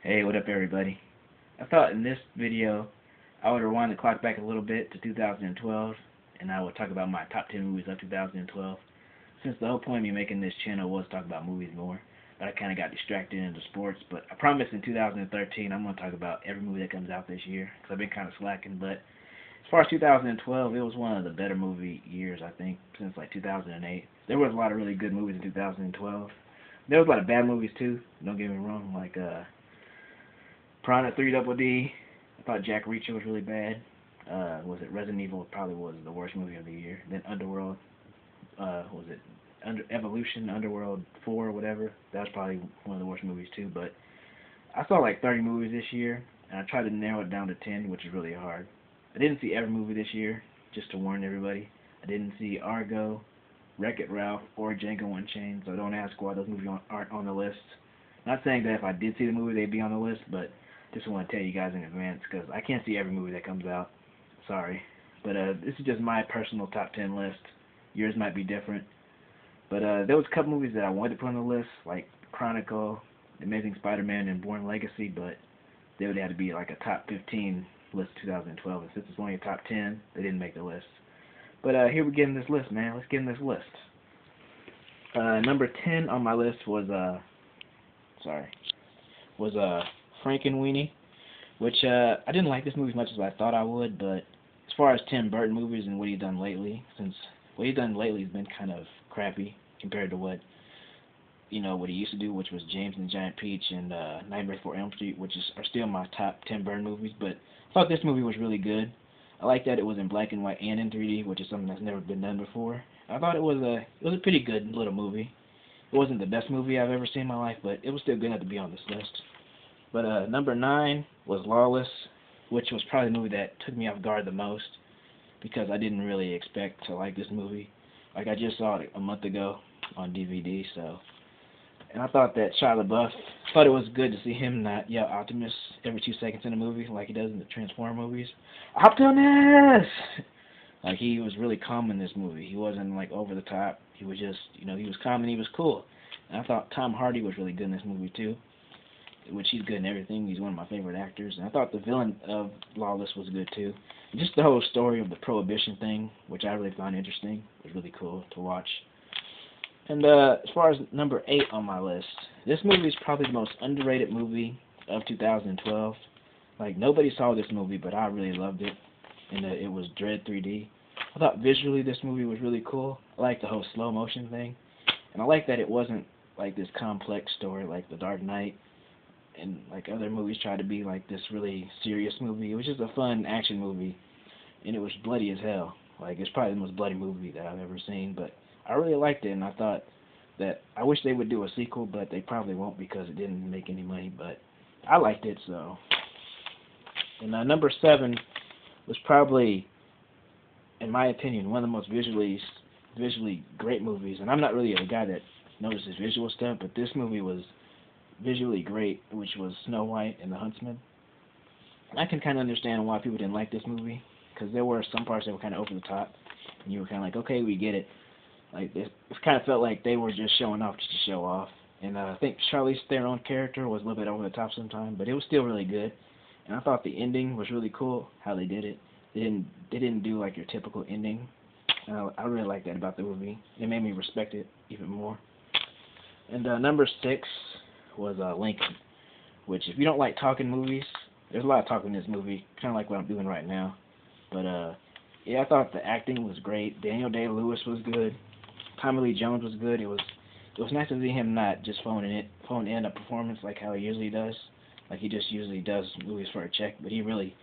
Hey, what up everybody? I thought in this video I would rewind the clock back a little bit to 2012 and I would talk about my top 10 movies of 2012. Since the whole point of me making this channel was to talk about movies more, but I kind of got distracted into sports. But I promise in 2013 I'm going to talk about every movie that comes out this year because I've been kind of slacking. But as far as 2012, it was one of the better movie years I think since like 2008. There was a lot of really good movies in 2012. There was a lot of bad movies too, don't get me wrong, like Piranha 3 Double D. I thought Jack Reacher was really bad. Was it Resident Evil? Probably was the worst movie of the year. Then Underworld. Was it Evolution, Underworld 4 or whatever? That was probably one of the worst movies too. But I saw like 30 movies this year, and I tried to narrow it down to 10, which is really hard. I didn't see every movie this year, just to warn everybody. I didn't see Argo, Wreck-It Ralph, or Django Unchained, so don't ask why those movies aren't on the list. Not saying that if I did see the movie, they'd be on the list, but just want to tell you guys in advance because I can't see every movie that comes out. Sorry. But this is just my personal top 10 list. Yours might be different. But there was a couple movies that I wanted to put on the list, like Chronicle, Amazing Spider-Man, and Bourne Legacy, but they would have to be like a top 15 list 2012. And since it's only a top 10, they didn't make the list. But here we get in this list, man. Let's get in this list. Number 10 on my list was Frankenweenie, which I didn't like this movie as much as I thought I would, but as far as Tim Burton movies and what he's done lately, since what he's done lately has been kind of crappy compared to what he used to do, which was James and the Giant Peach and Nightmare Before Elm Street, which are still my top Tim Burton movies. But I thought this movie was really good. I like that it was in black and white and in 3D, which is something that's never been done before. I thought it was a pretty good little movie. It wasn't the best movie I've ever seen in my life, but it was still good enough to be on this list. But number 9 was Lawless, which was probably the movie that took me off guard the most because I didn't really expect to like this movie. Like, I just saw it a month ago on DVD, and I thought that Shia LaBeouf, thought it was good to see him not yell Optimus every 2 seconds in a movie like he does in the Transformers movies. Optimus! Like, he was really calm in this movie. He wasn't like over the top. He was just, he was calm and he was cool. And I thought Tom Hardy was really good in this movie too, which he's good in everything. He's one of my favorite actors. And I thought the villain of Lawless was good too. And just the whole story of the Prohibition thing, which I really found interesting, was really cool to watch. And as far as number 8 on my list, this movie is probably the most underrated movie of 2012. Like, nobody saw this movie, but I really loved it. And it was Dredd 3D. I thought visually this movie was really cool. I liked the whole slow motion thing. And I liked that it wasn't like this complex story like The Dark Knight and like other movies try to be like this really serious movie. It was just a fun action movie, and it was bloody as hell. Like, it's probably the most bloody movie that I've ever seen, but I really liked it, and I thought that I wish they would do a sequel, but they probably won't because it didn't make any money, but I liked it, so. And number 7 was probably, in my opinion, one of the most visually great movies, and I'm not really a guy that notices visual stuff, but this movie was visually great, which was Snow White and the Huntsman. And I can kind of understand why people didn't like this movie, because there were some parts that were kind of over the top, and you were kind of like, okay, we get it. Like, it kind of felt like they were just showing off just to show off. And I think Charlize Theron's character was a little bit over the top sometimes, but it was still really good. And I thought the ending was really cool, how they did it. They didn't do like your typical ending. I really liked that about the movie. It made me respect it even more. And number 6 was Lincoln, which, if you don't like talking movies, there's a lot of talking in this movie, kind of like what I'm doing right now. But yeah, I thought the acting was great. Daniel Day-Lewis was good. Tommy Lee Jones was good. It was nice to see him not just phone in a performance like how he usually does. Like, he just usually does movies for a check, but he really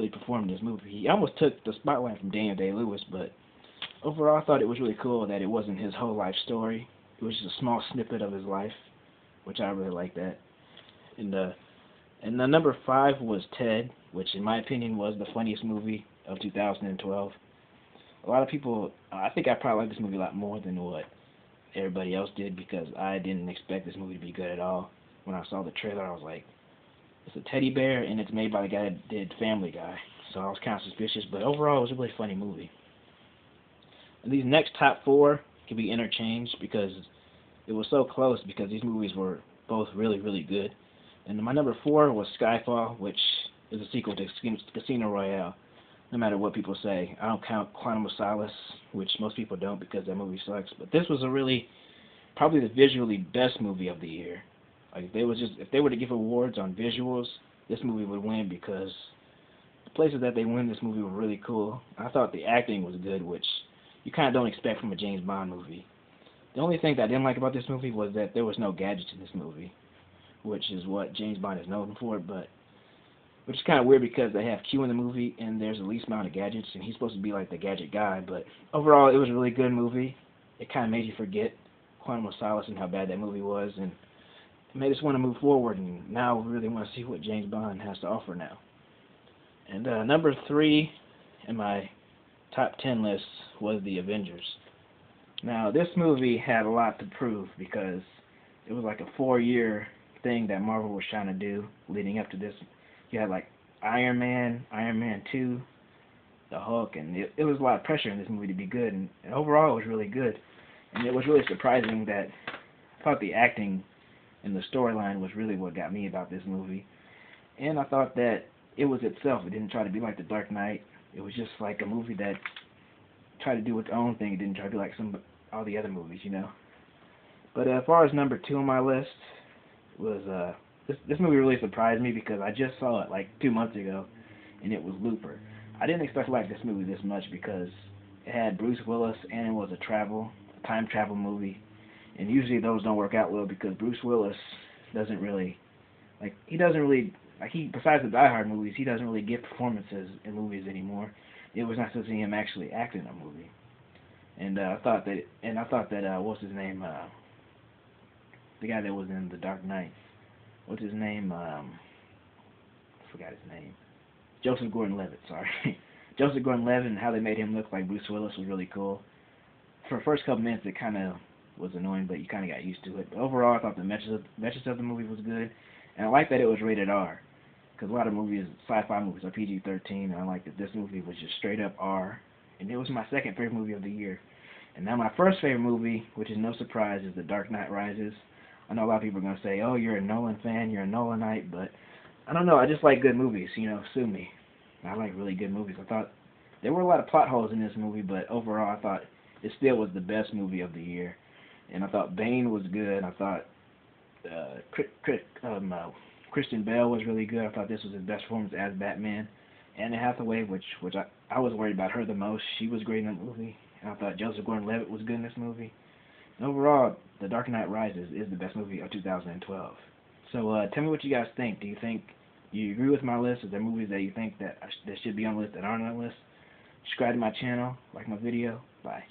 performed this movie. He almost took the spotlight from Daniel Day-Lewis, but overall I thought it was really cool that it wasn't his whole life story. It was just a small snippet of his life, which I really liked that. And the number 5 was Ted, which in my opinion was the funniest movie of 2012. A lot of people, I think I probably liked this movie a lot more than what everybody else did because I didn't expect this movie to be good at all. When I saw the trailer, I was like, it's a teddy bear and it's made by the guy that did Family Guy. So I was kind of suspicious, but overall it was a really funny movie. And these next top 4 can be interchanged because it was so close because these movies were both really, really good. And my number 4 was Skyfall, which is a sequel to Casino Royale. No matter what people say, I don't count Quantum of Solace, which most people don't because that movie sucks. But this was a really, probably the visually best movie of the year. Like if they were to give awards on visuals, this movie would win because the places that they win this movie were really cool. I thought the acting was good, which you kind of don't expect from a James Bond movie. The only thing that I didn't like about this movie was that there was no gadgets in this movie, which is what James Bond is known for, but which is kind of weird because they have Q in the movie and there's the least amount of gadgets and he's supposed to be like the gadget guy, but overall it was a really good movie. It kind of made you forget Quantum of Solace and how bad that movie was, and it made us want to move forward, and now we really want to see what James Bond has to offer now. And number 3 in my top 10 list was The Avengers. Now, this movie had a lot to prove because it was like a 4-year thing that Marvel was trying to do leading up to this. You had like Iron Man, Iron Man 2, the Hulk, and it was a lot of pressure in this movie to be good, and overall it was really good. And it was really surprising that I thought the acting and the storyline was really what got me about this movie. And I thought that it was itself. It didn't try to be like The Dark Knight. It was just like a movie that tried to do its own thing. It didn't try to be like all the other movies, you know. But as far as number 2 on my list was this movie really surprised me because I just saw it like 2 months ago, and it was Looper. I didn't expect to like this movie this much because it had Bruce Willis and it was a time travel movie, and usually those don't work out well because Bruce Willis doesn't really besides the Die Hard movies, he doesn't really get performances in movies anymore. It was nice to see him actually act in a movie. And I thought that what's his name? The guy that was in The Dark Knight. What's his name? I forgot his name. Joseph Gordon-Levitt. Sorry, Joseph Gordon-Levitt, and how they made him look like Bruce Willis was really cool. For the first couple minutes, it kind of was annoying, but you kind of got used to it. But overall, I thought the message of the movie was good, and I like that it was rated R. Because a lot of movies, sci-fi movies, are PG-13, and I like that this movie was just straight up R. And it was my second favorite movie of the year. And now my first favorite movie, which is no surprise, is The Dark Knight Rises. I know a lot of people are going to say, oh, you're a Nolan fan, you're a Nolanite, but I don't know, I just like good movies, sue me. I like really good movies. I thought there were a lot of plot holes in this movie, but overall I thought it still was the best movie of the year. And I thought Bane was good. I thought Christian Bale was really good. I thought this was his best performance as Batman. Anne Hathaway, which I was worried about her the most. She was great in the movie. And I thought Joseph Gordon-Levitt was good in this movie. And overall, The Dark Knight Rises is the best movie of 2012. So tell me what you guys think. Do you agree with my list? Is there movies that you think that should be on the list that aren't on the list? Subscribe to my channel, like my video. Bye.